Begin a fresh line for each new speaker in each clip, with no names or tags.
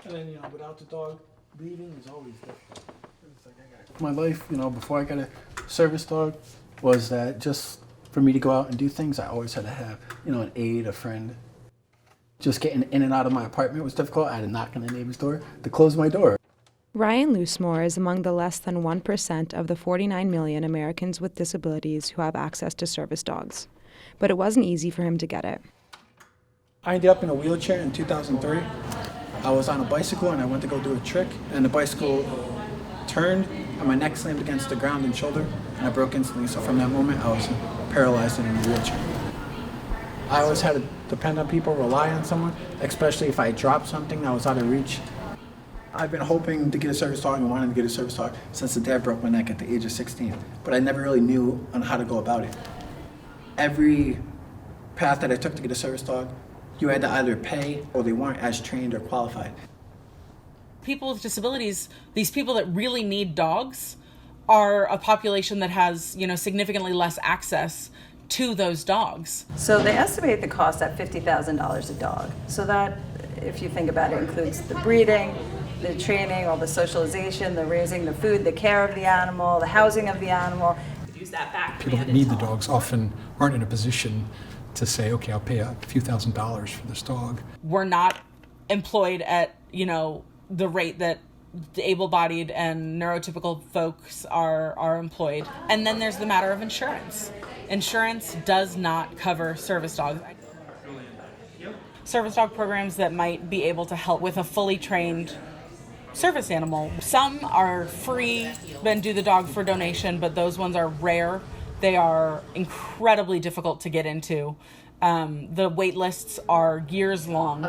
And then, without the dog, leaving is always difficult. My life, before I got a service dog, was that just for me to go out and do things, I always had to have, an aide, a friend. Just getting in and out of my apartment was difficult. I had to knock on the neighbor's door to close my door.
Ryan Loosemore is among the less than 1% of the 49 million Americans with disabilities who have access to service dogs. But it wasn't easy for him to get it.
I ended up in a wheelchair in 2003. I was on a bicycle and I went to go do a trick, and the bicycle turned and my neck slammed against the ground and shoulder, and I broke instantly. So from that moment, I was paralyzed and in a wheelchair. I always had to depend on people, rely on someone, especially if I dropped something that was out of reach. I've been hoping to get a service dog and wanted to get a service dog since the day I broke my neck at the age of 16, but I never really knew on how to go about it. Every path that I took to get a service dog, you had to either pay or they weren't as trained or qualified.
People with disabilities, these people that really need dogs, are a population that has, significantly less access to those dogs.
So they estimate the cost at $50,000 a dog. So that, if you think about it, includes the breeding, the training, all the socialization, the raising, the food, the care of the animal, the housing of the animal.
People that need the dogs often aren't in a position to say, okay, I'll pay a few $1,000s for this dog.
We're not employed at, the rate that the able-bodied and neurotypical folks are employed. And then there's the matter of insurance. Insurance does not cover service dogs. Service dog programs that might be able to help with a fully trained service animal. Some are free and do the dog for donation, but those ones are rare. They are incredibly difficult to get into. The wait lists are years long.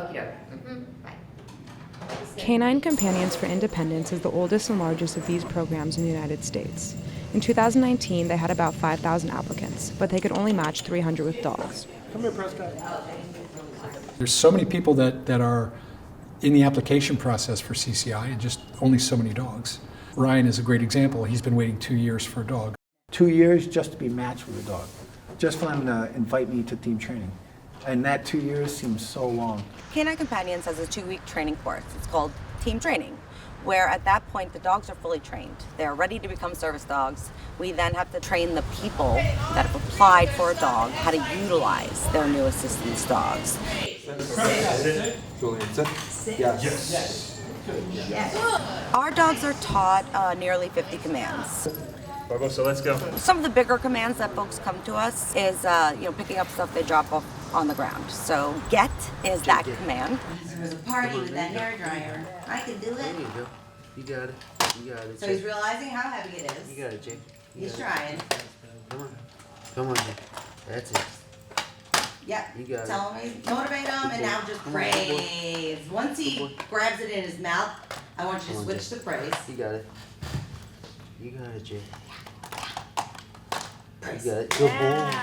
Canine Companions for Independence is the oldest and largest of these programs in the United States. In 2019, they had about 5,000 applicants, but they could only match 300 with dogs.
Come here, Prescott.
There's so many people that are in the application process for CCI and just only so many dogs. Ryan is a great example. He's been waiting 2 years for a dog.
2 years just to be matched with a dog, just for them to invite me to team training. And that 2 years seems so long.
Canine Companions has a 2-week training course. It's called Team Training, where at that point the dogs are fully trained. They're ready to become service dogs. We then have to train the people that have applied for a dog how to utilize their new assistance dogs. Our dogs are taught nearly 50 commands.
So let's go.
Some of the bigger commands that folks come to us is, picking up stuff they drop off on the ground. So get is that command.
There's a party with that hairdryer. I can do it.
There you go. You got it. You got it.
So he's realizing how heavy it is.
You got it, Jake.
He's trying.
Come on. Come on, Jake. That's it.
Yep.
You got
Tell him, motivate him, and now just praise. Once he grabs it in his mouth, I want you to switch to praise.
You got it. You got it, Jake. You got it. Good boy.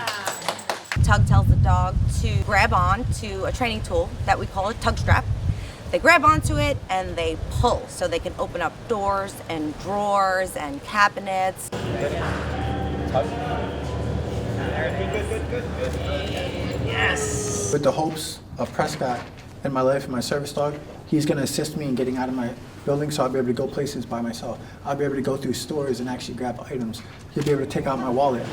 Tug tells the dog to grab on to a training tool that we call a tug strap. They grab onto it and they pull so they can open up doors and drawers and cabinets.
Yes! With the hopes of Prescott in my life and my service dog, he's going to assist me in getting out of my building, so I'll be able to go places by myself. I'll be able to go through stores and actually grab items. He'll be able to take out my wallet.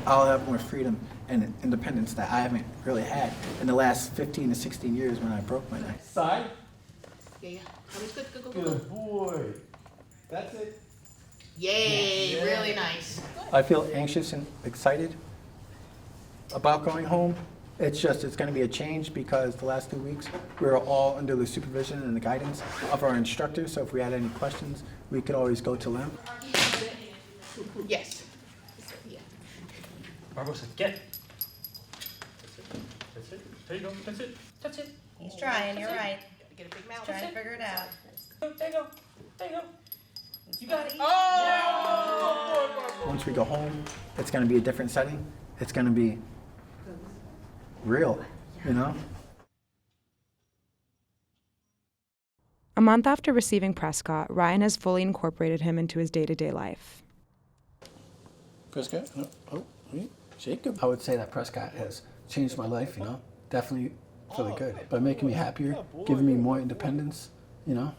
I'll have more freedom and independence that I haven't really had in the last 15 to 16 years when I broke my neck.
Side.
Yeah. Good.
Good boy. That's it.
Yay, really nice.
I feel anxious and excited about going home. It's going to be a change because the last 2 weeks we were all under the supervision and the guidance of our instructors. So if we had any questions, we could always go to them.
Yes.
Barbosa, get. That's it. There you go. That's it. That's it.
He's trying, you're right.
Get a big
He's trying to figure it out.
There you go. There you go. You got it.
Oh!
Once we go home, it's going to be a different setting. It's going to be real,
A month after receiving Prescott, Ryan has fully incorporated him into his day-to-day life.
Prescott? No. Oh, wait. Jacob. I would say that Prescott has changed my life, you know, definitely for the good. By making me happier, giving me more independence, you know,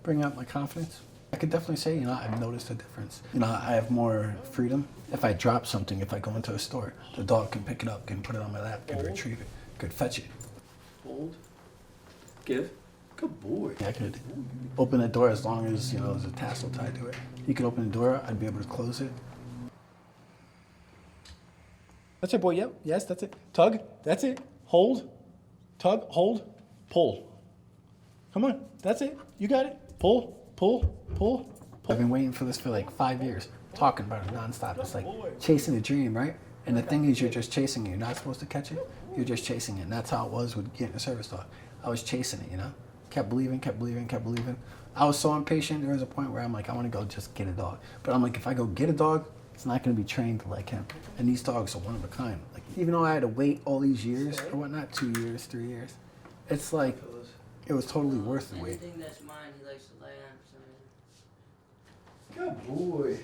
bringing up my confidence. I could definitely say, you know, I've noticed a difference. You know, I have more freedom. If I drop something, if I go into a store, the dog can pick it up, can put it on my lap, can retrieve it, could fetch it.
Hold. Give. Good boy.
I could open the door as long as, you know, there's a tassel tied to it. He could open the door, I'd be able to close it.
That's it, boy. Yep. Yes, that's it. Tug. That's it. Hold. Tug. Hold. Pull. Come on. That's it. You got it. Pull. Pull. Pull.
I've been waiting for this for like 5 years, talking about it nonstop. It's like chasing a dream, right? And the thing is, you're just chasing it. You're not supposed to catch it. You're just chasing it. And that's how it was with getting a service dog. I was chasing it, you know? Kept believing, kept believing, kept believing. I was so impatient. There was a point where I'm like, I want to go just get a dog. But I'm like, if I go get a dog, it's not going to be trained like him. And these dogs are one of a kind. Like, even though I had to wait all these years or whatnot, 2 years, 3 years, it's like, it was totally worth the wait.
Anything that's mine, he likes to lay on for some reason. Good boy.